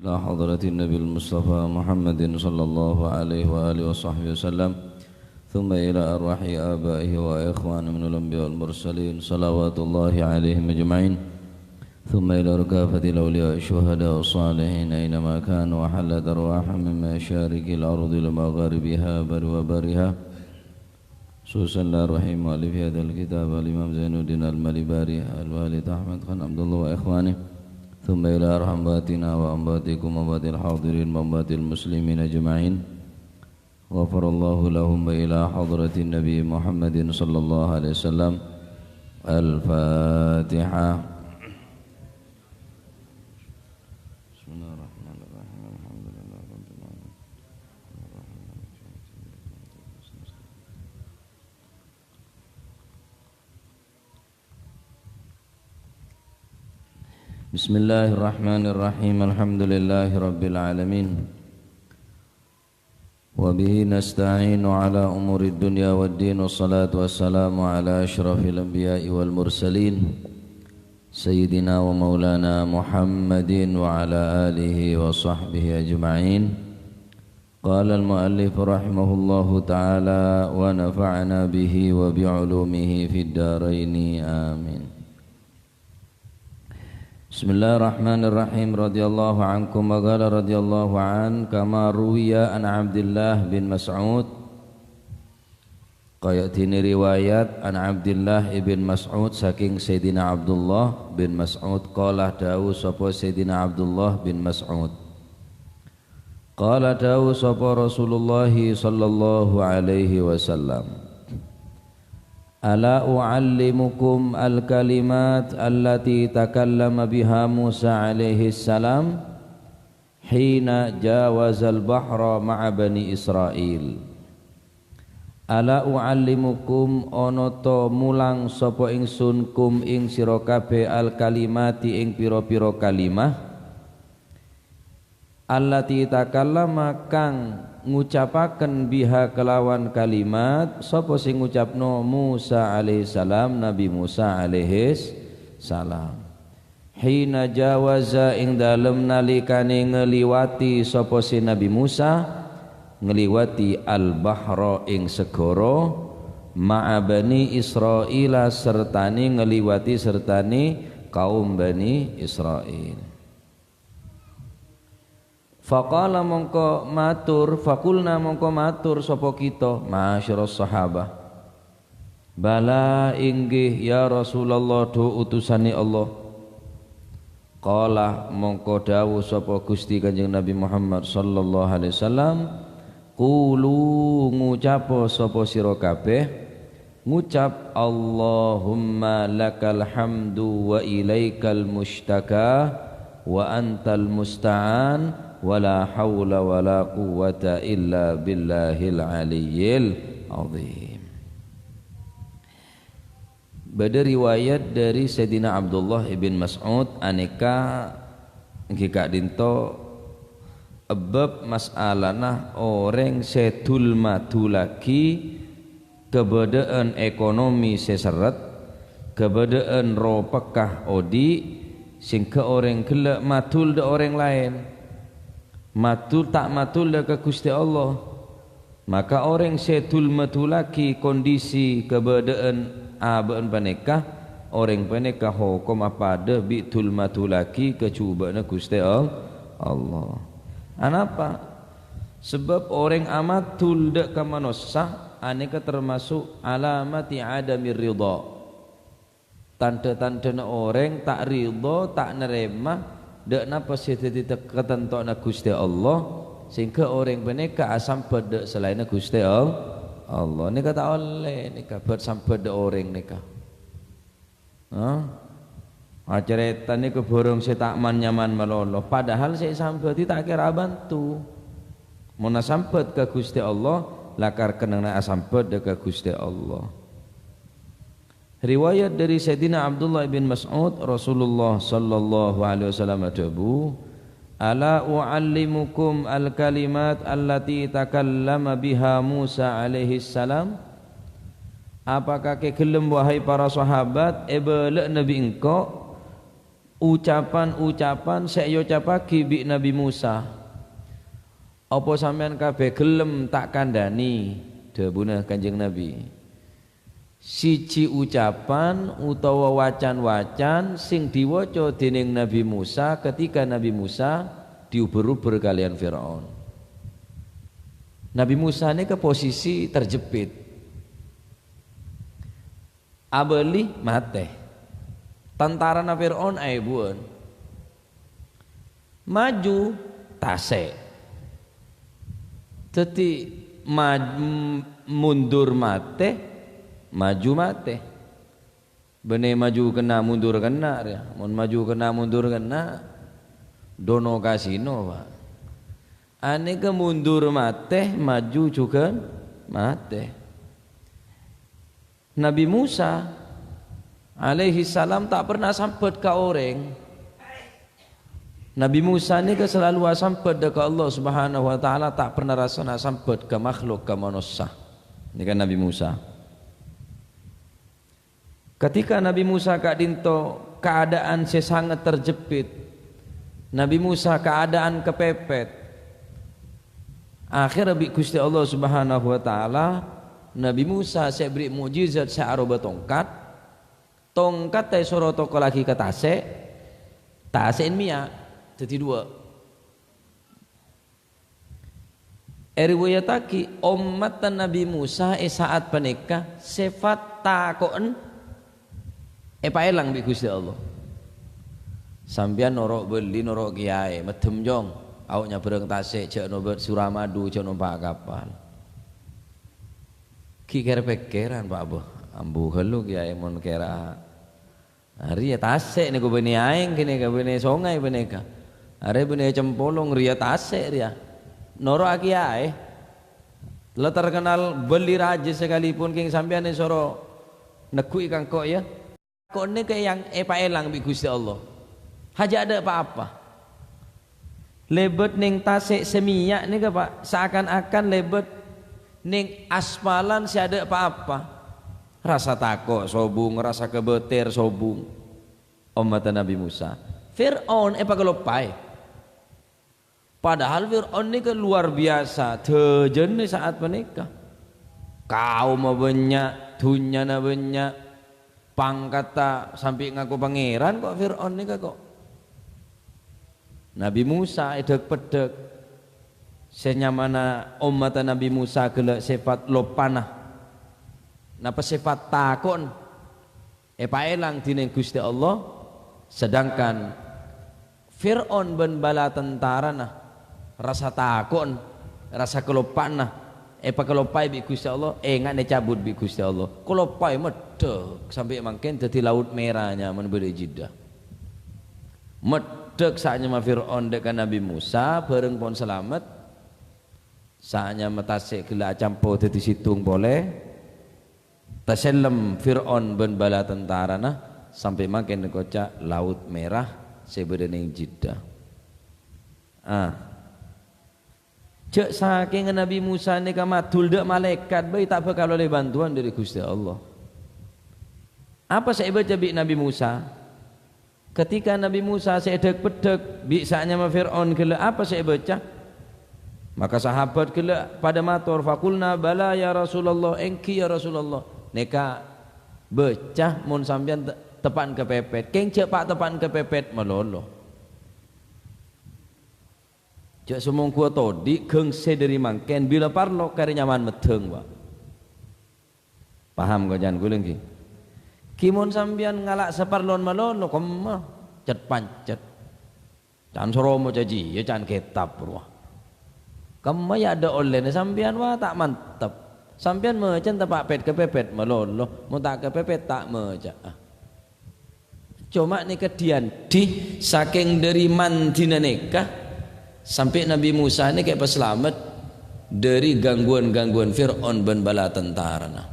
إلى حضرة النبي المصطفى محمد صلى الله عليه وآله وصحبه وسلم ثم إلى أرواح آبائه وإخوانه من الأنبياء والمرسلين صلوات الله عليهم أجمعين ثم إلى ركافة الأولياء الشهداء والصالحين أينما كانوا وحلت أرواحهم من مشارق الأرض لمغاربها بر وبرها خصوصا لأرواح مؤلف هذا الكتاب الإمام زين الدين المالباري الوالد أحمد خان عبد الله وإخوانه ثم إلى أرحم باتنا وأنباتكم وأنبات الحاضرين وأنبات المسلمين أجمعين غفر الله لهم إلى حضرة النبي محمد صلى الله عليه وسلم الفاتحة. بسم الله الرحمن الرحيم الحمد لله رب العالمين بسم الله الرحمن الرحيم الحمد لله رب العالمين وبه نستعين على أمور الدنيا والدين والصلاة والسلام على أشرف الأنبياء والمرسلين سيدنا ومولانا محمد وعلى آله وصحبه أجمعين. قال المؤلف رحمه الله تعالى ونفعنا به وبعلومه في الدارين آمين. Bismillahirrahmanirrahim. Radhiyallahu ankum wa qala radhiyallahu an kama ruwiya an Abdullah bin Mas'ud, kaya dini riwayat an Abdullah ibn Mas'ud saking Sayyidina Abdullah bin Mas'ud qala dawu sapa Sayyidina Abdullah bin Mas'ud qala dawu sapa Rasulullah sallallahu alaihi wasallam ala u'allimukum al-kalimat allati takallama biha Musa alaihi salam hina jawazal bahra ma'a bani Israel. Ala u'allimukum onoto mulang sapa ingsun kum ing sira kabeh al-kalimati ing pira-pira kalimah allati takallama kang ngucapaken biha kelawan kalimat sapa sing ngucapno Musa alaihi salam, Nabi Musa alaihi salam hina jawaza ing dalem nalikane ngliwati sapa si Nabi Musa ngliwati al-bahra ing segara ma'a bani Israil sertane ngliwati sertane kaum Bani Israil. Faqala mongko matur, fakulna mongko matur sapa kita masyiros sahabah, bala inggih ya Rasulullah do utusane Allah. Qala mongko dawuh sapa Gusti Kanjeng Nabi Muhammad sallallahu alaihi wasallam, qulu ngucap sapa sira kabeh, ngucap Allahumma lakal hamdu wa ilaikal mustaka wa antal musta'an wala haula wala quwwata illa billahil aliyyil azim. Bada riwayat dari Sayyidina Abdullah ibn Mas'ud aneka ngika dinto ebab masalahna orang sedul madu lagi kebedaan ekonomi seseret kebedaan ro pekah odi singke orang gelak madul de orang lain matul tak matul ke Gusti Allah, maka orang setul matul lagi kondisi keberadaan abaan panekah orang panekah hukum apa ada bitul matul lagi kecubaan Gusti Allah. Anapa? Sebab orang amatul dak kamanosah aneka termasuk alamati adamir ridha, tanda-tanda orang tak ridha tak nerema dak napa seteti ketentokna Gusti Allah sehingga orang beneka asam pada selain Gusti Allah ni kata oleh ni kabar sampai dak orang nikah cerita ni keborong saya tak man nyaman malolo padahal saya sampai tak kira bantu muna sampai ke Gusti Allah lakar kenana sampai ke Gusti Allah. Riwayat dari Sayyidina Abdullah bin Mas'ud Rasulullah sallallahu alaihi wasallam adabu ala u'allimukum al-kalimat allati takallama biha Musa alaihi salam, apakah ke gelem wahai para sahabat ebelek nabi engkau ucapan-ucapan sek yo capaki bi Nabi Musa. Apa sampean kabeh gelem tak kandhani debune Kanjeng Nabi. Siji ucapan utawa wacan-wacan sing diwaca dening Nabi Musa ketika Nabi Musa diuber-uber kalian Firaun. Nabi Musa ini ke posisi terjepit. Abeli mate. Tentara Firaun aibuan. Maju tasek. Jadi mundur mate, maju mate. Bene maju kena mundur kena ya. Mun maju kena mundur kena. Dono kasino Pak. Ane ke mundur mate, maju juga mate. Nabi Musa alaihi salam tak pernah sampai ke orang. Nabi Musa ni ke selalu sampai ke Allah Subhanahu wa taala, tak pernah rasa nak sampai ke makhluk ke manusia. Ini kan Nabi Musa. Ketika Nabi Musa kak dinto keadaan sangat terjepit, Nabi Musa keadaan kepepet. Akhirnya bi Gusti Allah Subhanahu wa taala Nabi Musa saya beri mukjizat saya aroba tongkat. Tongkat tay soroto ko lagi ke tase. Tasein mia jadi dua. Riwayataki umat Nabi Musa saat panika sifat takon paelang bi Gusti Allah. Sambian norok beli norok kiai medem jong awaknya bereng tasik cek nober Suramadu cek numpak kapal. Ki kira pikiran Pak Boh ambu helu kiai mon kira hari ya tasik ni ko beni aing kini ka beni songai beni ka. Hari beni cempolong ria tasik ria. Norok kiai lo terkenal beli raja sekalipun king sambian ni soro nekui kang kok ya. Kok ni ke yang paelang bi Gusti Allah. Haja ada apa-apa. Lebet ning tasik semiyak ni ke Pak seakan-akan lebet ning aspalan si ada apa-apa. Rasa takut sobung, rasa kebetir sobung. Umat Nabi Musa. Fir'aun pagelopai. Padahal Fir'aun ni ke luar biasa. Tejen ni saat menikah. Kaum banyak, dunya na banyak. Pangkata sampai ngaku pangeran kok Fir'aun ni kok. Nabi Musa edek pedek senyamana umat Nabi Musa gelak sifat lopanah napa sifat takon paelang dine Gusti Allah sedangkan Fir'aun ben bala tentara nah rasa takon rasa kelopanah pakelopai bi Gusti Allah ngane cabut bi Gusti Allah kelopai medek sampai mangken dadi laut merahnya men bede jidah medek saatnya ma Fir'aun dekat Nabi Musa bareng pon selamat saatnya metasik gila campo dadi situng boleh tasallem Fir'aun ben bala tentara nah sampai makin kocak laut merah sebedening jidah cek saking Nabi Musa ni kamadul dek malaikat bayi tak bakal oleh bantuan dari Gusti Allah. Apa saya baca bi Nabi Musa ketika Nabi Musa sedek pedek bisanya ma Fir'aun gila apa saya baca maka sahabat gila pada matur fakulna bala ya Rasulullah engki ya Rasulullah neka becah mun sampean tepan kepepet keng cepak tepan kepepet melolo cek sumong kuat todi gengse dari mangken bila parlo kari nyaman medeng Pak paham kau jangan guling ki kimun sampean ngalak separlon melolo kemah cet pancet can soromo caji ya can kitab ruah kemah ya ada online sampean wah tak mantap sampean mecan tepak pet kepepet melolo mau tak kepepet tak meja cuma ni kedian di saking dari mandina nikah sampai Nabi Musa ni kayak peselamat dari gangguan-gangguan Fir'aun ben bala tentara nah.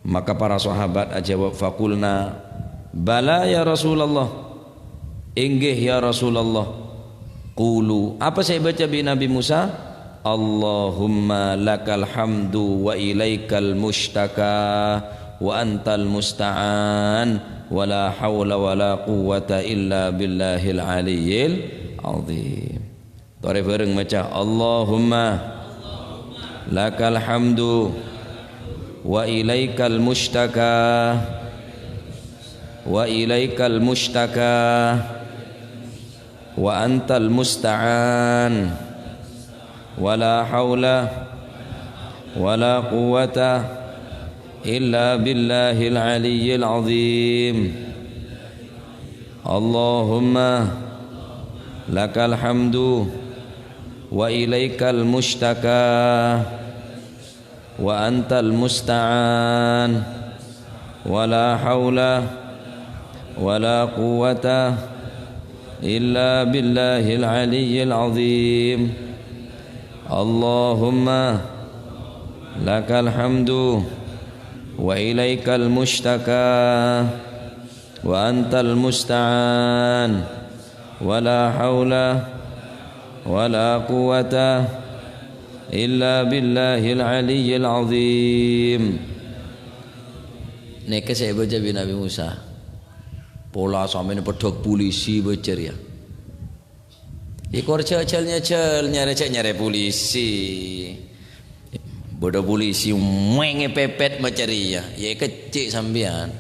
Maka para sahabat ajawab fakulna bala ya Rasulullah inggih ya Rasulullah qulu apa saya baca bi Nabi Musa Allahumma lakal hamdu wa ilaikal mushtaka wa antal musta'an wala haula wala quwwata illa billahil aliyyil azim. Tore bareng maca Allahumma lakal hamdu wa ilaikal mushtaka wa ilaikal mushtaka wa antal musta'an wala haula wala quwwata illa billahil aliyyil azim. Allahumma lakal hamdu wa ilaikal mushtaka wa antal musta'an wala haula wala quwwata illa billahil aliyyil azim. Allahumma lakal hamdu wa ilaikal mushtaka wa antal musta'an wala haula wala quwwata illa billahil aliyyil azim. Neke saya baca bi Nabi Musa pola sampeyan pedhok polisi becer ya. Ikor cel nyare polisi. Bodoh polisi menge pepet mencari ya kecil sampean.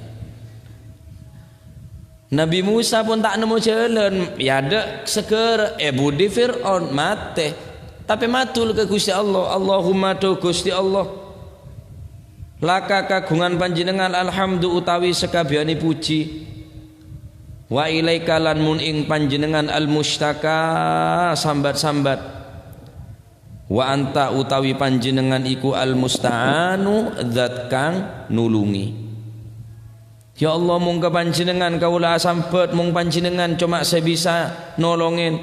Nabi Musa pun tak nemu jalan, ya ada seker budi Fir'aun mate, tapi matul ke Gusti Allah. Allahumma do Gusti Allah, laka kagungan panjenengan alhamdu utawi sekabehane puji, wa ilaika lan mun ing panjenengan al mustaka sambat-sambat, wa anta utawi panjenengan iku al musta'anu zat kang nulungi. Ya Allah mung ka panjenengan kaula sambat, mung panjenengan cuma saya bisa nolongin.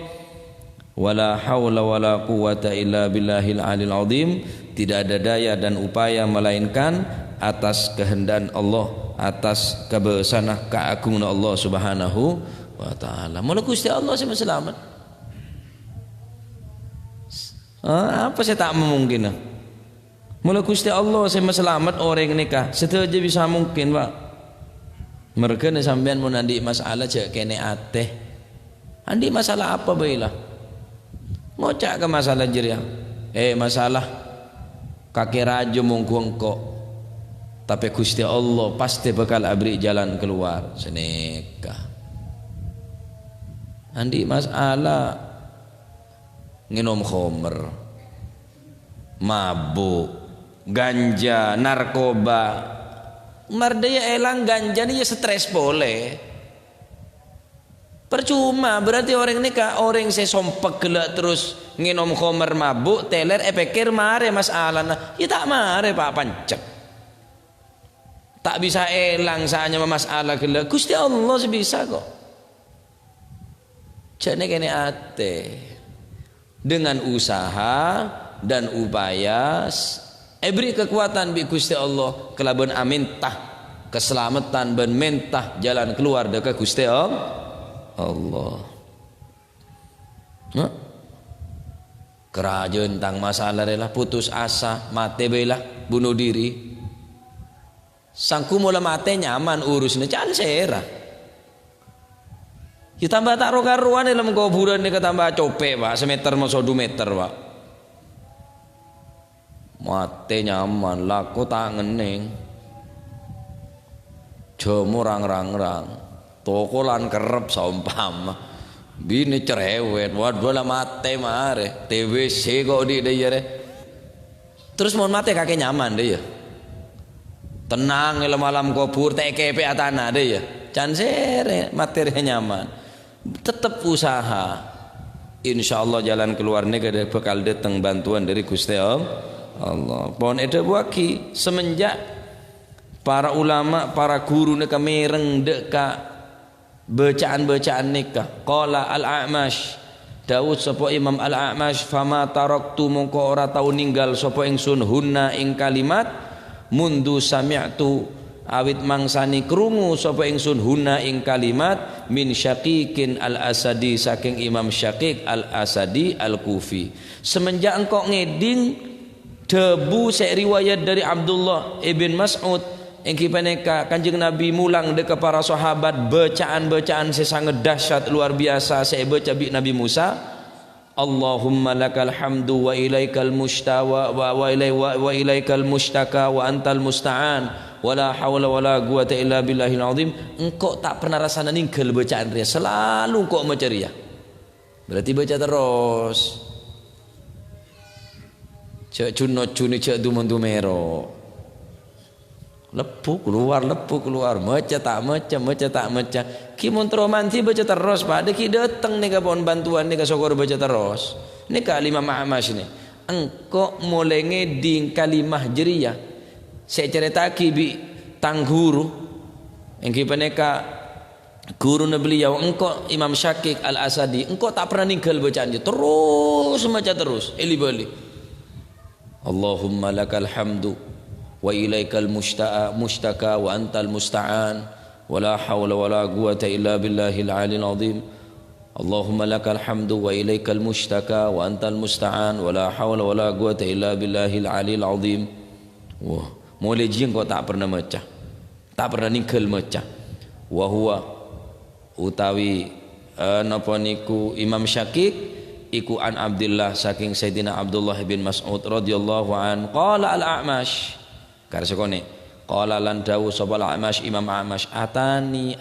Wala haula wala quwata illa billahil alil azim. Tidak ada daya dan upaya melainkan atas kehendak Allah, atas kebesaran keagungan Allah Subhanahu wa taala. Mula Gusti Allah sing selamat. Apa saya tak memungkin? Mula Gusti Allah sing selamat orang nikah. Sedaja bisa mungkin, Pak. Mereka ni sampean mau nandi masalah cek kene ateh, andi masalah apa baiklah, ngocak ke masalah jeria, masalah kaki raja mungkuang kok, tapi Gusti Allah pasti bakal abri jalan keluar seneka. Andi masalah nginom khamr, mabuk, ganja, narkoba. Mardaya elang ganja ni ya stres boleh. Percuma berarti orang ni ka orang saya sompak gelak terus nginom khamr mabuk teler pikir mare masalah na. Ya tak mare Pak pancet. Tak bisa elang saanya masalah gelak. Gusti Allah sebisa kok. Jane kene ate dengan usaha dan upaya beri kekuatan bi Gusti Allah kelaban amintah keselamatan ben mentah jalan keluar dekat Gusti Allah. Kerajaan tang masalah lah putus asa mate belah bunuh diri. Sangku mula mate nyaman urusnya can sera. Ya tambah tak karuan dalam kuburan ni ketambah copek Pak semeter mau 2 meter Pak. Mate nyaman laku tak ngening jomo rang toko lan kerep saumpama bini cerewet waduh lah mate mare TBC kok di dia terus mau mate kakek nyaman deh ya tenang malam kubur TKP atana deh ya can sere materi nyaman tetap usaha insyaallah jalan keluarnya kada bakal datang bantuan dari Gusti Allah. Pohon ada buaki semenjak para ulama, para guru neka mereng deka bacaan-bacaan nikah. Qala al-A'mash Daud sapa Imam al-A'mash fama taraktu mongko ora tau ninggal sapa ingsun hunna ing kalimat mundu sami'tu awit mangsani krungu sapa ingsun hunna ing kalimat min Syaqiqin al-Asadi saking Imam Syaqiq al-Asadi al-Kufi. Semenjak engkau ngeding debu saya riwayat dari Abdullah ibn Mas'ud engki paneka Kanjeng Nabi mulang dekat para sahabat bacaan-bacaan sangat dahsyat luar biasa. Saya baca bi Nabi Musa, Allahumma lakal hamdu wa ilaikal mustawa wa ilaikal mustaka wa antal musta'an wala haula wala quwata illa billahil azim. Engkau tak pernah rasa ninggal bacaan dia, selalu engkau baca dia. Berarti baca terus. Cek cunot cuni cek dumero. Lepu keluar, maca tak maca. Ki mun romanti baca terus Pak. Deki datang nih ke pohon bantuan nih ke sokor baca terus. Ini kalimah ma'amash ini. Engkau mulai ngeding kalimah jeriyah. Saya ceritaki bi tang guru. Engki paneka guru beliau engkau Imam Syakik Al-Asadi. Engkau tak pernah ninggal bacaan dia. Terus baca terus. Eli bali. Allahumma lakal hamdu wa ilaikal mustaka wa antal musta'an wala hawla wala quwata illa billahil aliyil azim. Allahumma lakal hamdu wa ilaikal mustaka wa antal musta'an wala hawla wala quwata illa billahil aliyil azim. Wah, mulai jing kau tak pernah macah, tak pernah ninggal macah. Wa huwa utawi napa niku Imam Syakik iku an Abdullah saking Sayyidina Abdullah bin Mas'ud radhiyallahu an qala al-A'mash karsekone qala lan dawu sapa al-A'mash Imam A'mash atani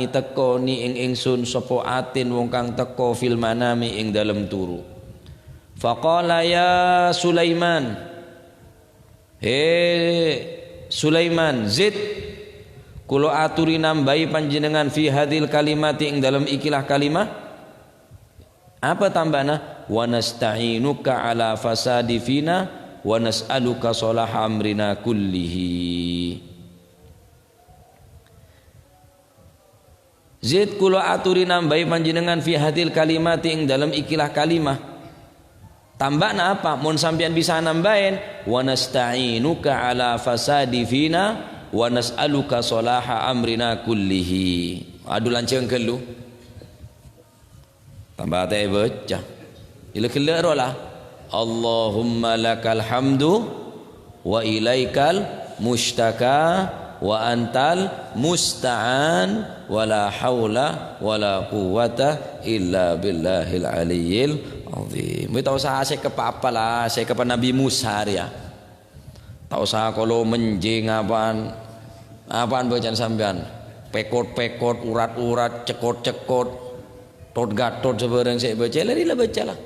teko ni ing ingsun sapa atin wong kang teko fil manami ing dalem turu. Faqala ya Sulaiman, he Sulaiman, zid kula aturi nambahi panjenengan fi hadil kalimati ing dalam ikilah kalimah. Apa tambahna? Wa nasta'inuka ala fasadi fina wa nas'aluka salaha amrina kullihi. Zid kula aturi nambahi panjenengan fi hadil kalimati ing dalam ikilah kalimah. Tambahna apa? Mun sampean bisa nambahin wa nasta'inuka ala fasadi fina wa nas'aluka salaha amrina kullihi. Adu lanceng kelu. Tambah teh baca. Ila kelar lah. Allahumma lakal hamdu wa ilaikal mustaka wa antal musta'an wala haula wala quwata illa billahil aliyil azim. Tahu saya ke apa lah, saya ke Nabi Musa ya. Tahu saya kalau menjing apaan bacaan sampean. Pekot-pekot, urat-urat, cekot-cekot, tot gatot sebarang saya baca larilah bacalah.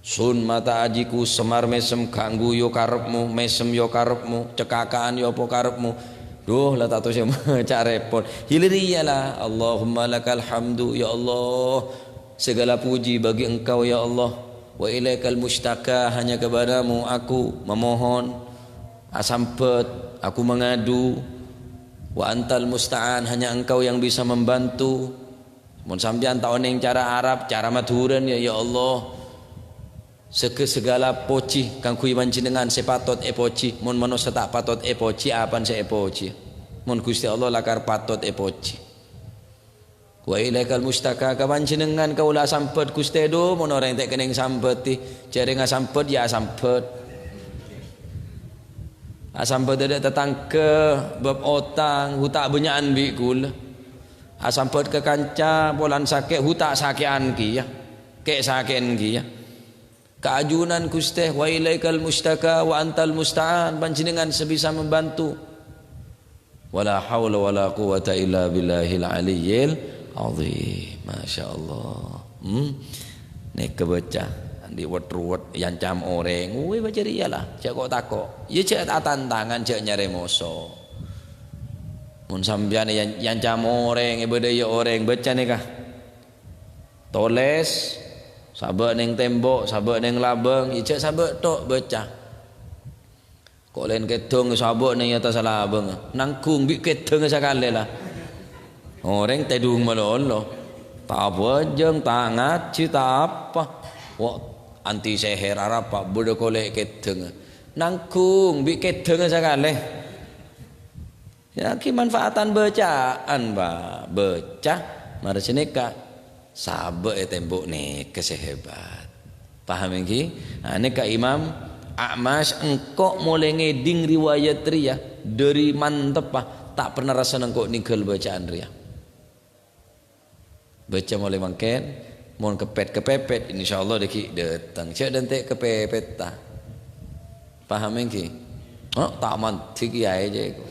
Sun mata ajiku semar mesem ganggu yo karepmu, mesem yo karepmu, cekakaan yo apa karepmu. Duh lah tak tahu saya baca repot. Hiliriyalah. Allahumma lakal hamdu ya Allah. Segala puji bagi engkau ya Allah. Wa ilaikal mustaka, hanya kepadamu aku memohon. Asampet aku mengadu. Wa antal musta'an, hanya engkau yang bisa membantu. Mun sampean tahu neng cara Arab, cara Madhuran ya Allah. Segala poci kang kui panjenengan sepatot poci. Mun manusia tak patot poci apan se poci. Mun Gusti Allah lakar patot poci. Wa ilaikal mustaka ka panjenengan kaula sampet Gusti do mun orang tek keneng sampet ti. Jare ngasampet ya sampet. Asampet ada tetangke bab otang hutak benyaan bi kula. Asampet ke kanca bolan sakit hutak sakean ki ya. Kek saken ki ya. Keajunan Gusti wa ilaikal mustaka wa antal musta'an, panjenengan sebisa membantu. Wala haula wala quwata illa billahil aliyyil azim. Masyaallah. Nek kebaca di wet-wet yang cam oreng, baca riyalah. Cek kok takok. Ya cek tantangan cek nyare moso. Mun sampeyan yang cam oreng ibadah ya oreng baca nih kah. Toles sabak neng tembok, sabak neng labang, ijak sabak tok baca. Kok lain kedong sabak neng atas labang, nangkung bi kedong sekali lah. Orang tedung melolo, tak bojeng, tak ngaji, tak apa. Wah anti seher Arab pak, bodoh kolek kedong, nangkung bi kedong sekali. Ya kemanfaatan bacaan pak, baca, mari sini kak. Sabak tembok nih kesehebat. Paham ini? Nah, ini ke Imam A'mash engkau mulai ngeding riwayat ria dari mantep tak pernah rasa engkau ninggal bacaan ria. Baca mulai mangken, mohon kepepet insyaallah deki datang. Cek dan tek kepepet ta. Paham engki? Oh, tak mantik ya aja iku.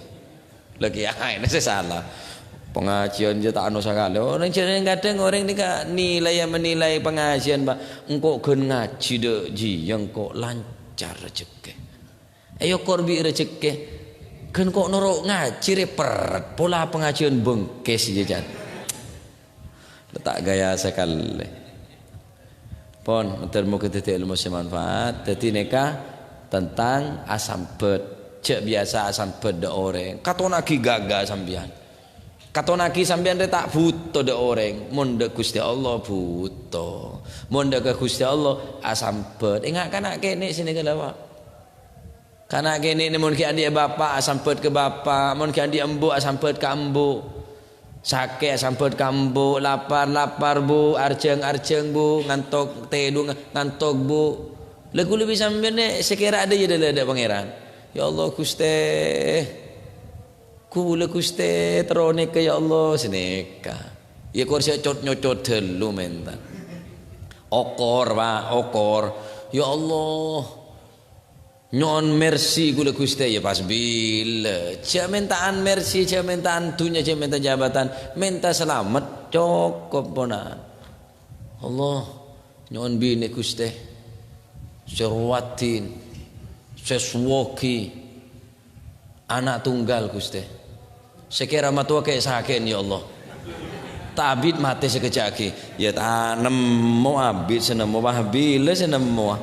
Lagi ini saya salah. Pengajian je tak anu sakale. Orang cerita kadang orang ni nilai menilai pengajian Pak. Engkau gen ngaji dek ji yang kok lancar rezeki. Ayo korbi rezeki. Kan kok norok ngaji repert pola pengajian bengkes jajan. Letak gaya sekali. Pon termu ketetek ilmu semanfaat. Tadi neka tentang asam pet. Cek biasa asam pet de orang. Katonaki gaga sambian. Katonaki sampean tak butuh de orang, monde Gusti Allah butuh. Monde ke Gusti Allah asampet. Ingat kanak kene sini ke lawak. Kanak kene ni mun ki adik bapa asampet ke bapa, mun ki adik embu asampet ke embu. Sakit asampet ke embu, lapar bu, arjeng bu, ngantok tedu ngantok bu. Lagu lebih sampean ni sekira ada je ada pangeran. Ya Allah Gusti kula Gusti terone ke ya Allah seneka. Ya kursi nyocot delu mentan. Okor Pak, okor. Ya Allah. Nyon mercy kula Gusti ya pas bila. Cak mintaan mercy, cak mintaan dunia, cak minta jabatan, minta selamat cukup pona. Allah nyon bini Gusti. Serwatin. Seswoki. Anak tunggal Gusti. Sekira matua kayak sakit ya Allah. Tabit mati sekejaki. Ya tanam mau abid senemu bila senemu.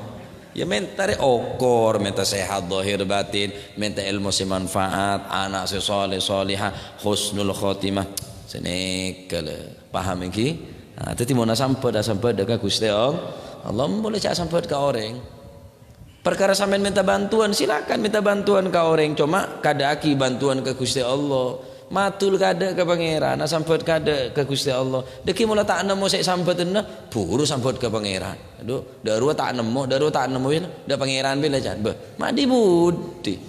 Ya mentari okor, minta sehat zahir batin, minta ilmu semanfaat, anak sesoleh solihah, husnul khotimah. Senekale. Paham iki? Nah, tadi mau sampai dekat Gusti Allah boleh cak sampai ke orang. Perkara sampean minta bantuan silakan minta bantuan ke orang, cuma kadaki bantuan ke Gusti Allah. Matul kada ke pangeran, sampet kada ke Gusti Allah. Deki mula tak nemu sik sampet na, buru sampet ke pangeran. Aduh, daru tak nemu ya, da pangeran bila jan. Beh, madi budi.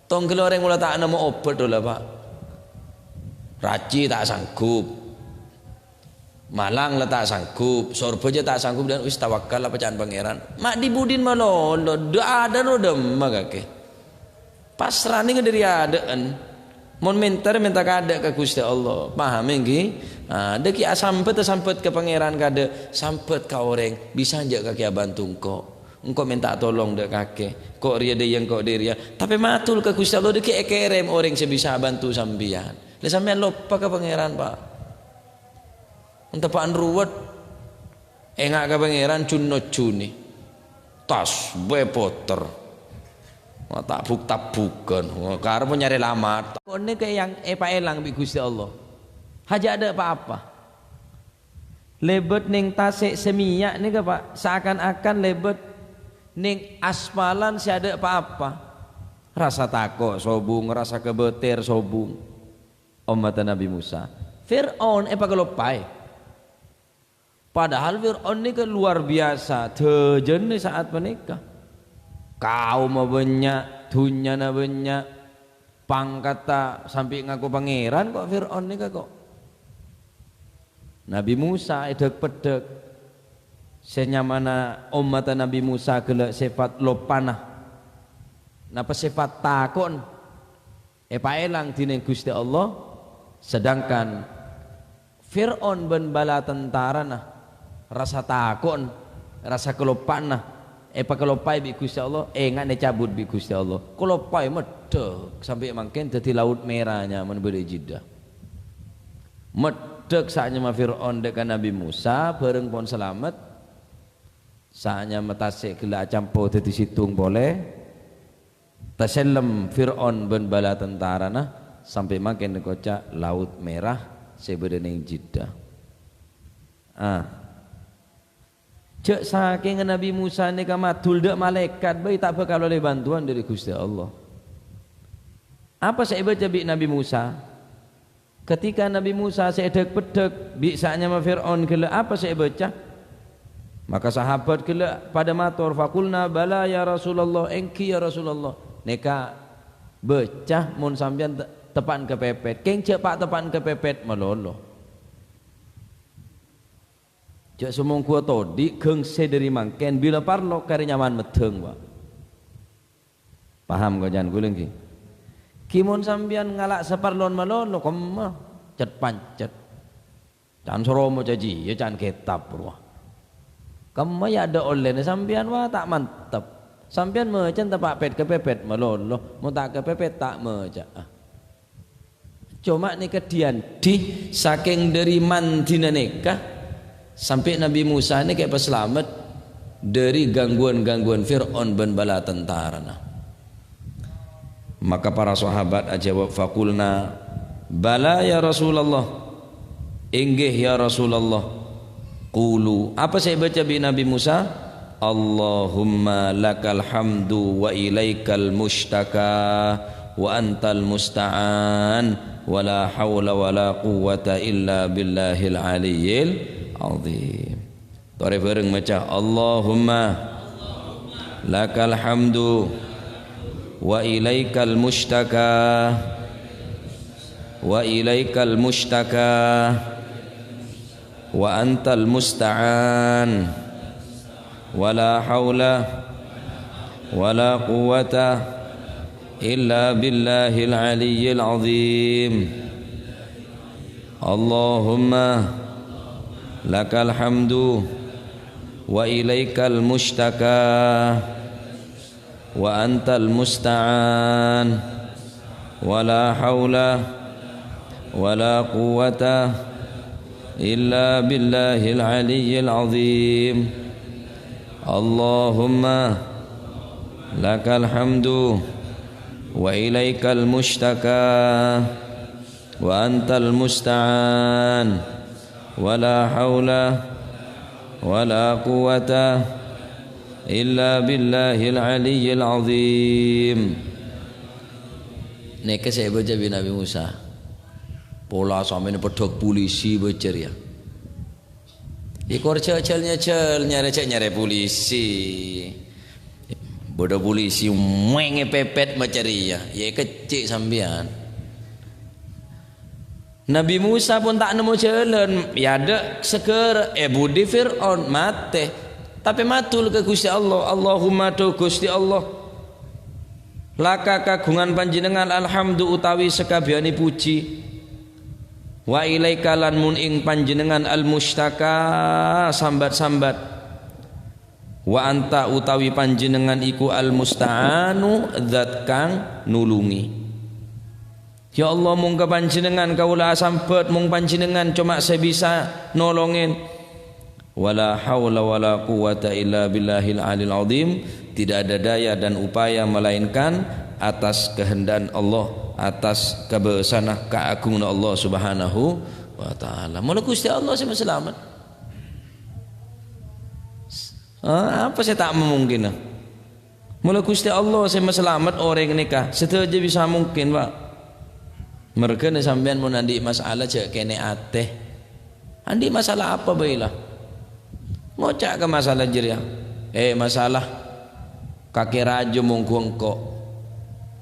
Tong orang mula tak nemu obat dola Pak. Raci tak sanggup. Malang lah tak sanggup, sorbo je tak sanggup dan wis tawakal lah bacaan pangeran. Mak dibudin malolo, ada no demma kake. Pasrah ni dari adaan. Mon minta kada ke Gusti Allah. Paham nggih? Deki sampet ke pangeran kada, sampet ka orang bisa aja kaki bantu engkau minta tolong dek kake. Kok ria de yang kok dia. Tapi matul ke Gusti Allah deki ekerem orang sebisa bantu sambian. Le sampean lupa ke pangeran Pak. Entepaan ruwet engak ke pangeran cunno cuni tas bepoter tak bukan karena nyari lamat ini kayak yang Pak elang bi Gusti Allah haja ada apa-apa lebet ning tasik semiyak nih ke Pak seakan-akan lebet ning aspalan si ada apa-apa rasa takut sobung rasa kebeter sobung umat Nabi Musa Fir'aun pagelopai. Padahal Fir'aun ini kan luar biasa tejen saat menikah. Kaum banyak, dunia banyak, pangkata sampai ngaku pangeran kok Fir'aun ini kok. Nabi Musa edek pedek. Senyamana umat Nabi Musa gelak sifat lopanah. Napa sifat takon. Elang dine Gusti Allah. Sedangkan Fir'aun ben bala tentara nah rasa takon, rasa kelopanah. Kelopai bi Gusti Allah, enggak cabut bi Gusti Allah. Kelopai medek sampai makin jadi laut merahnya memberi jeda. Medek saatnya ma Fir'aun dekat Nabi Musa bareng pon selamat. Saatnya metasik gila campo jadi situng boleh. Tasallam Fir'aun ben bala tentara nah sampai makin kocak laut merah sebenarnya jeda. Cek saking Nabi Musa ni kamatul dak malaikat bayi tak bakal oleh bantuan dari Gusti Allah. Apa saya baca bi Nabi Musa? Ketika Nabi Musa sedek pedek bi saatnya ma Fir'aun gila apa saya baca? Maka sahabat kala pada matur faqulna bala ya Rasulullah engki ya Rasulullah neka becah mun sampean tepan kepepet keng cek pak tepan kepepet melolo cek sumung kuo todi keung sederi mangken bila parlo kari nyaman meteung wa paham kau jangan guling ki kimun sampean ngalak separlon melolo kemah cet pancet can soromo caji ya can kitab ruah kemah ya ada online sampean wa tak mantap sampean mecan tepak pet kepepet melolo mau tak kepepet tak meca cuma nikah dianti saking dari mantina nikah sampai Nabi Musa ini kayak peselamat dari gangguan-gangguan Fir'aun dan bala tentara. Maka para sahabat ajawab faqulna bala ya Rasulullah inggih ya Rasulullah qulu apa saya baca bi Nabi Musa Allahumma lakal hamdu wa ilaikal mushtaka wa antal musta'an wa la hawla wa la quwwata illa billahil aliyyil azim. Tore bareng maca Allahumma lakal hamdu wa ilaikal mushtaka wa ilaikal mushtaka wa antal musta'an wa la hawla wa la quwwata illa billahil aliyyil azim. Allahumma lakal hamdu wa ilaikal mushtaka wa antal musta'an wa la hawla wa la quwwata illa billahil aliyyil azim. Allahumma lakal hamdu wa ilaikal mushtaka wa antal musta'an wa la hawla wa la quwwata illa billahil aliyyil azim. Neka saya baca bi Nabi Musa pola sampai pedok polisi becer ya ikor cel nyare polisi bodoh polisi menge pepet macari ya kecik sambian. Nabi Musa pun tak nemu jalan ya ada seger budi Fir'aun mate tapi matul ke Gusti Allah Allahumma do Gusti Allah laka kagungan panjenengan alhamdu utawi sekabiani puji wa ilaika lan mun ing panjenengan al mustaka sambat-sambat wa anta utawi panjenengan iku al musta'anu zat kang nulungi. Ya Allah mung ka panjenengan kaula sambat mung panjenengan cuma saya bisa nolongin wala haula wala quwata illa billahil alil azim. Tidak ada daya dan upaya melainkan atas kehendak Allah atas kebesaran keagungan Allah Subhanahu wa taala. Mula Gusti Allah sing selamat. Apa saya tak memungkin. Mula Gusti Allah sing selamat orang nikah. Setuju bisa mungkin, Pak. Mereka ni sampean mun andi masalah cek kene ateh. Andi masalah apa baiklah. Ngocak ke masalah jeria. Masalah kaki raja mungkongko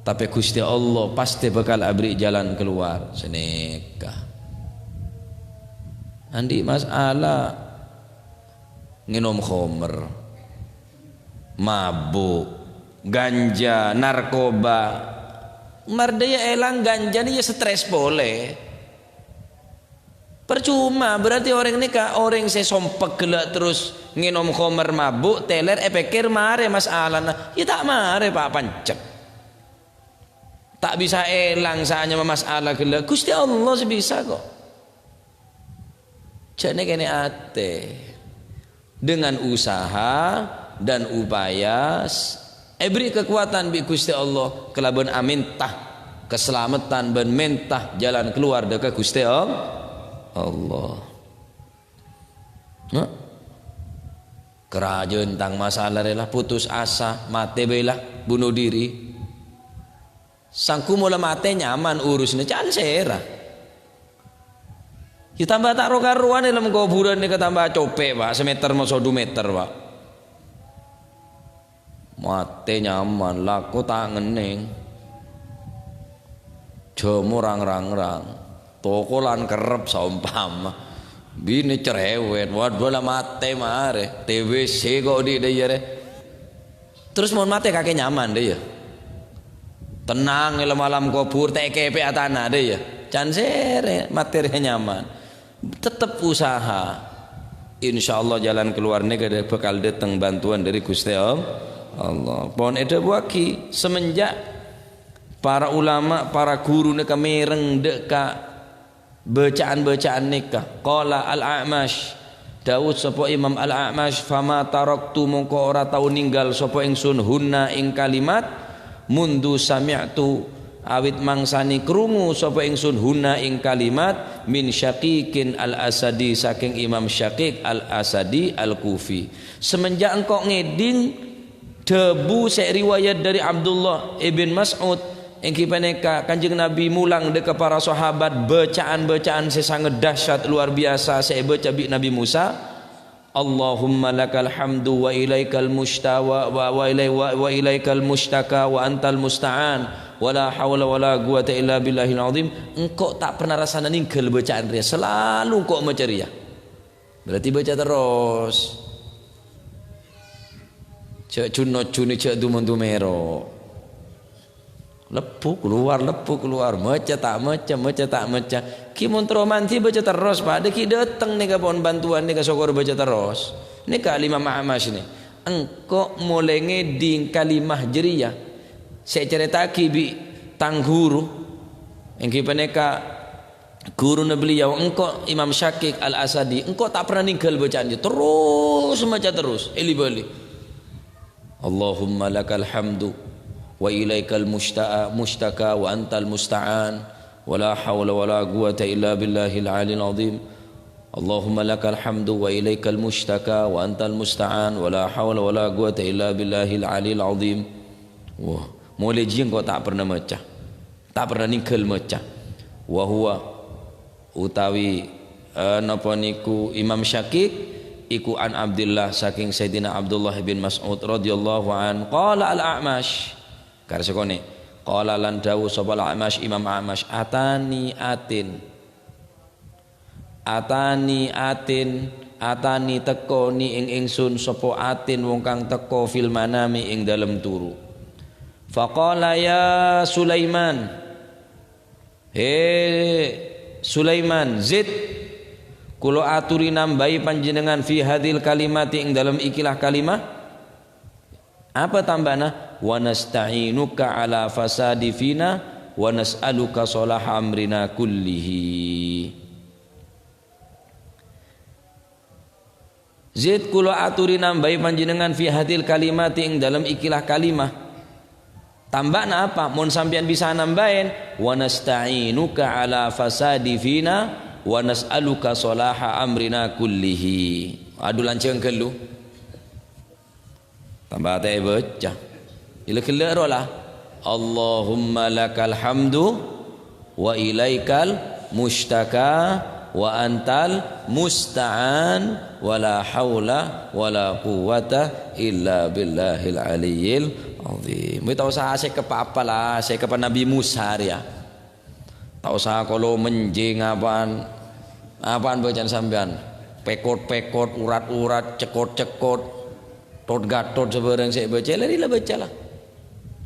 tapi Gusti Allah pasti bakal abri jalan keluar seneka. Andi masalah nginum khamr mabuk ganja narkoba mardaya elang ganja ni ya stres boleh percuma berarti orang ini orang saya sompek gelak terus nginom khamr mabuk teler pikir mare masalah ya tak mare Pak pancet tak bisa elang saanya masalah gelak Gusti Allah bisa kok jane kene ate dengan usaha dan upaya beri kekuatan bi Gusti Allah kelaban amintah keselamatan ben mentah jalan keluar dekat Gusti Allah. Kerajaan tentang masalah rela putus asa mati bela bunuh diri sangku mula mati nyaman urusnya can serah Ya tambah tak karuan dalam kuburan ni tambah copek Pak, semeter masuk 2 meter Pak. Mate nyaman, laku tak ngening. Jemu rang-rang-rang. Toko lan kerep saumpama. Bini cerewet, waduh lah mate mare. TWC kok di dia re. Terus mohon mate kakek nyaman deh ya. Tenang malam kubur TKP atana deh ya. Can sere materinya nyaman. Tetap usaha. Insyaallah jalan keluarnya gede bakal datang bantuan dari Gusti Allah. Pohon itu buaki semenjak para ulama, para guru neka mereng deka bacaan-bacaan nikah. Qala al-A'mash Daud sapa Imam al-A'mash fama taraktu mongko ora tau ninggal sapa ingsun hunna ing kalimat mundu sami'tu awit mangsani krungu sapa ingsun hunna ing kalimat min Syaqiqin al-Asadi saking Imam Syaqiq al-Asadi al-Kufi. Semenjak engkau ngeding debu saya riwayat dari Abdullah ibn Mas'ud engki paneka Kanjeng Nabi mulang dekat para sahabat bacaan-bacaan sangat dahsyat luar biasa saya baca bi Nabi Musa Allahumma lakal hamdu wa ilaikal mustawa wa ilaikal mustaka wa antal musta'an wala hawla wala quwata illa billahil azim. Engkau tak pernah rasa ninggal bacaan dia, selalu engkau mencari ya. Berarti baca terus. Cek cunot cuni cek dumero. Lepu keluar maca tak maca ki mun romanti baca terus Pak deki dateng nih pohon bantuan nih sokor baca terus nih kalimah Ma'amash nih engkau mulai ngeding kalimah jeriyah saya ceritaki bi tang guru engki paneka guru beliau engkau Imam Syaqiq al-Asadi engkau tak pernah ninggal bacaan dia terus maca terus eli bali Allahumma lakal hamdu wa ilaikal mustaka wa antal musta'an wala hawla wala quwata illa billahil aliyil azim Allahumma lakal hamdu wa ilaikal mustaka wa antal musta'an wala hawla wala quwata illa billahil aliyil azim. Wah, mulai jing kau tak pernah macah tak pernah ninggal macah wa huwa utawi napa niku Imam Syaqiq iku an Abdullah saking Sayyidina Abdullah bin Mas'ud radhiyallahu an qala al-A'mash karsekone qala lan dawu sapa al-A'mash Imam A'mash atani atin teko ni ing ingsun sapa atin wong kang teko fil manami ing dalem turu faqala ya Sulaiman Sulaiman zid kula aturi nambahi panjenengan fi hadil kalimati ing dalem ikilah kalimah apa tambahna wa nasta'inuka ala fasadi fina wa nas'aluka salaha amrina kullihi. Zid kula aturi nambahi panjenengan fi hadil kalimati ing dalam ikilah kalimah tambahna apa mun sampean bisa nambahin wa nasta'inuka ala fasadi fina wa nas'aluka salaha amrina kullihi. Aduh lanceng kelu tambah teh baca ila kelera Allahumma lakal hamdu wa ilaikal mustaka wa antal musta'an wala haula wala quwata illa billahil aliyil azim. Tahu saya apa lah saya kepada Nabi Musa ya tahu saya kalau menjing apaan bacaan sampean pekot urat cekot tot gatot sebarang saya baca lah bacalah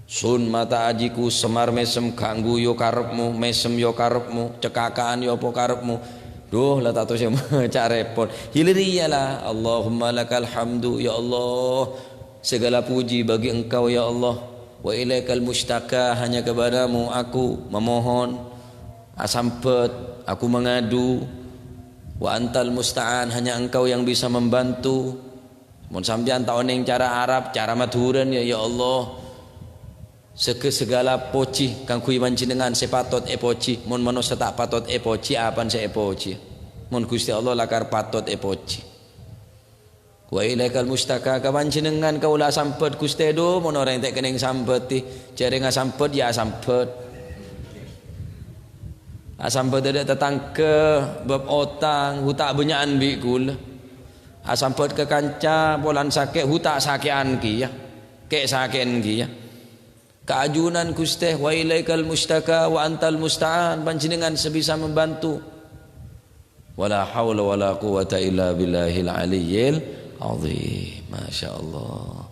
sun mata ajiku semar mesem ganggu yo karepmu mesem yo karepmu cekakaan yo apa karepmu duh lah tato saya maca repot hiliriyalah Allahumma lakal hamdu ya Allah segala puji bagi engkau ya Allah wa ilaikal mustaka hanya kepadamu aku memohon asampet aku mengadu wa antal musta'an hanya engkau yang bisa membantu. Mun sampean tau ning cara Arab, cara madhuran ya Allah. Segala poci kang kuwi panjenengan sepatot poci. Mun manusia tak patot poci apan se poci. Mun Gusti Allah lakar patot poci. Wa ilaikal mustaka ka panjenengan kaula sampet Gusti do mun ora entek kening sampet ti. Jare ngasampet ya sampet. Sampai tidak datang ke bab otang hutak benyaan bi kul. Sampai ke kanca bolan sakit hutak sakian ki ya. Kek sakian ki ya. Keajunan Gusti wa ilaikal mustaka wa antal musta'an, panjenengan sebisa membantu. Wala haula wala quwata illa billahil aliyyil azim. Masyaallah.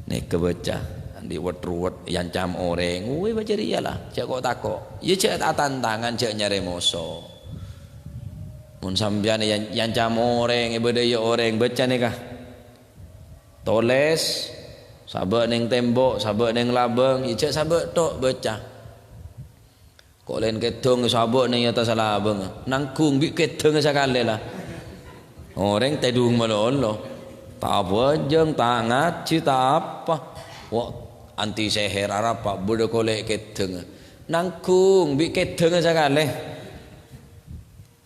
Nek kebaca di wet-wet yang cam orang, woi baca dia lah. Cak kok takok. Ya cak tak tantangan cak nyari moso. Mun sampeyan yang cam orang, ibadaya orang baca nikah. Toles sabak neng tembok, sabak neng labang, ya cak sabak tok baca. Kok lain ketong sabak neng atas labang. Nangkung bi ketong sakale lah. Orang tedung malolo. Tak apa jeng tak ngaji tak apa. Wah anti seher Arab pak bodoh kolek keteng nangkung bi keteng sakale.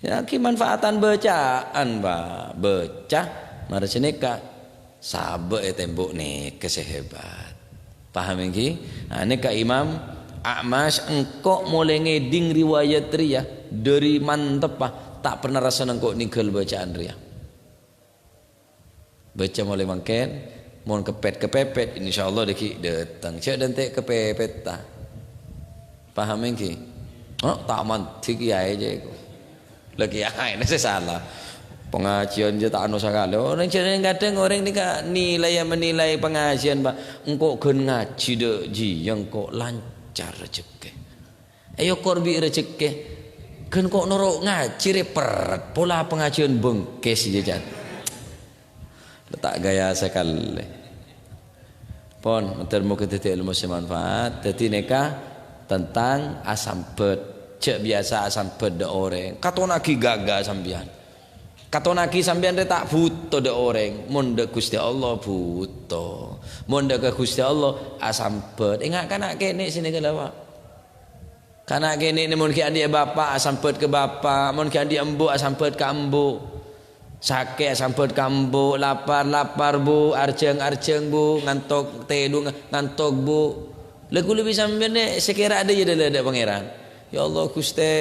Ya ki manfaatan bacaan pak baca mari seneka sabe tembok nih kesehebat. Paham iki? Nah ini ka Imam A'mash engkau mulai ngeding riwayat ria dari mantep pak tak pernah rasa engkau ninggal bacaan ria. Baca mulai mangken mohon kepepet insyaallah deki datang cek dan tek kepepet ta paham engki tak mantik ya aja lagi ya ini saya salah pengajian je tak anu sakale orang jeneng kadang orang nilai menilai pengajian pak engkau gen ngaji de ji yang kok lancar rezeki ayo korbi rezeki gen kok norok ngaji repert pola pengajian bengkes je jan letak gaya sekali pon mentermu ketika ilmu semanfaat jadi neka tentang asam pet cek biasa asam pet de orang katonaki gaga sambian katonaki sambian de tak butuh de orang monde Gusti Allah butuh monde ke Gusti Allah asam pet ingat kanak kene sini ke lawak kanak kene ni mun ki adik bapak asam pet ke bapak mun ki adik embu asam pet ke embu sakit sampet kambu lapar bu arjeng bu ngantok tedu ngantok bu lagu lebih sambil ni sekira ada je ada pangeran ya Allah Gusti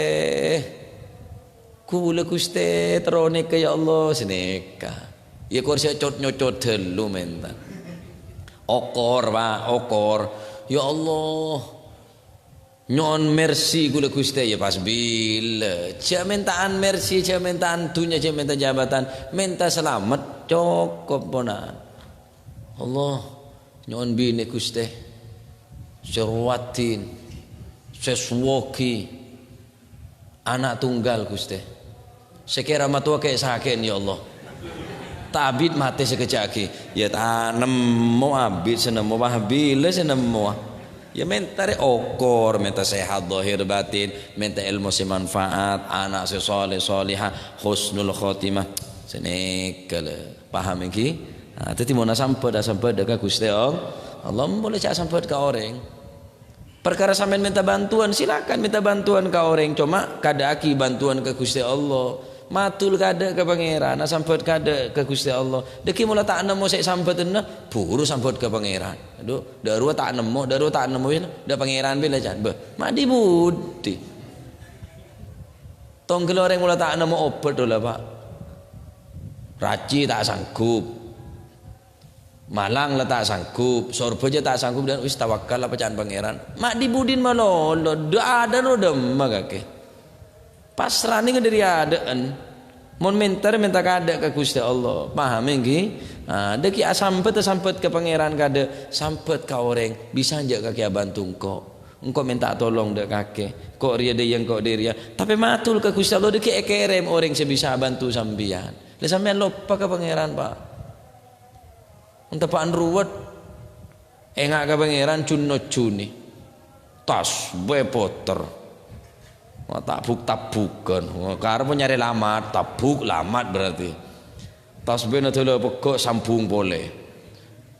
kula Gusti terone ke ya Allah seneka ya kursi nyocot delu mentan okor pak okor ya Allah nyon mercy kula Gusti ya pas bila cak mintaan mercy cak mintaan dunia cak minta jabatan minta selamat cukup pona Allah nyon bini Gusti serwatin sesuwoki anak tunggal Gusti sekira matua kayak sakit ya Allah tabit mati sekejaki ya tanemu abid senemu bila senemu ya minta okor minta sehat zahir batin minta ilmu semanfaat anak sesoleh solihah husnul khotimah senekale paham iki tadi mau sampai dekat Gusti Allah boleh cak sampai ke orang perkara sampean minta bantuan silakan minta bantuan ke orang cuma kada aki bantuan ke Gusti Allah matul kada ke pangeran sampai kada ke Gusti Allah deki mula tak nemu sik sampai tena buru sampai ke pangeran aduh daru tak nemu dah pangeran bila jan be madi budi tong orang mula tak nemu obat dola pak raci tak sanggup malang lah tak sanggup sorbo je tak sanggup dan wis tawakal lah pecahan pangeran mak dibudin malolo ada no demma kake pasrah ni dari adaan mon minta kada ke Gusti Allah paham nggih deki sampet ke pangeran kada sampet ka orang bisa aja kaki bantu engkau minta tolong dek kake kok ria de yang kok dia tapi matul ke Gusti Allah deki ekerem orang sebisa bantu sambian le sampean lupa ke pangeran pak untapaan ruwet engak ke pangeran cuni tas bepoter tabuk-tabukan karena nyari lamat tabuk lamat berarti tasbih adalah pokok sambung boleh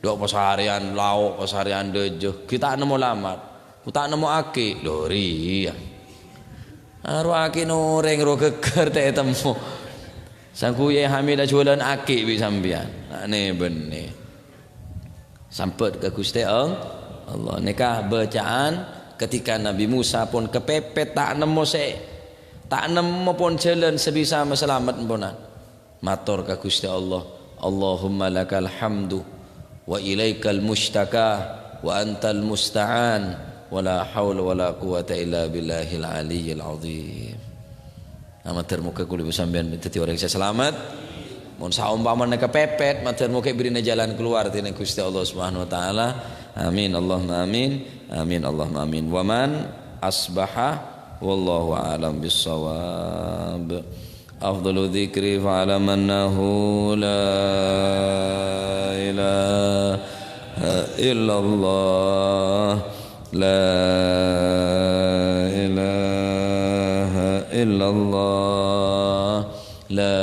dok pasarian lauk pasarian dejo kita nemu lamat kita nemu aki lori ya aru aki noreng ro geger teh temu sangku ye hamida jualan aki bi sambian ne bene sampet ke Gusti Allah nikah bacaan ketika Nabi Musa pun kepepet tak nemu pun jalan sebisa selamat ponan matur ka Gusti Allah Allahumma lakal hamdu wa ilaikal mushtaka wa antal musta'an wala haula wala quwata illa billahil aliyyil azim. Matur muka kula sampean dadi orang yang selamat. Mun saumpamane kepepet matur muka birine jalan keluar tine Gusti Allah Subhanahu wa taala. Amin Allahumma amin. Amin Allahumma amin. Wa man asbaha wallahu a'lam bis-shawab. Afdalu dzikri fa'lam annahu la ilaha illallah la ilaha illallah la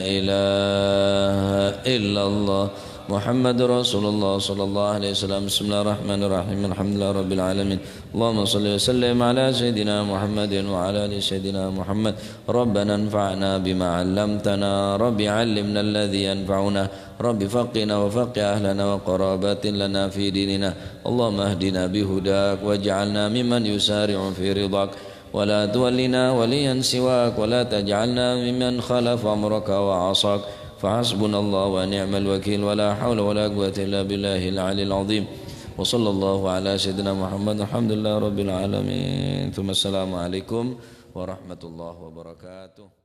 ilaha illallah Muhammadur Rasulullah sallallahu alaihi wasallam. Bismillahirrahmanirrahim. Alhamdulillah rabbil alamin. Allahumma shalli wa sallim ala sayidina Muhammadin wa ala ali sayidina Muhammad. Rabbana anfa'na bima 'allamtana, rabbi 'allimna alladhi yanfa'una, rabbi faqina wa faqih ahlana wa qarabatin lana fi dinina. Allahumma ihdina bihudak waj'alna mimman yusari'u fi ridak wa la tuwallina waliyan siwak wa la taj'alna mimman khalafa amraka wa 'asak. فحسبنا الله ونعم الوكيل ولا حول ولا قوة إلا بالله العلي العظيم وصلى الله على سيدنا محمد الحمد لله رب العالمين ثم السلام عليكم ورحمة الله وبركاته.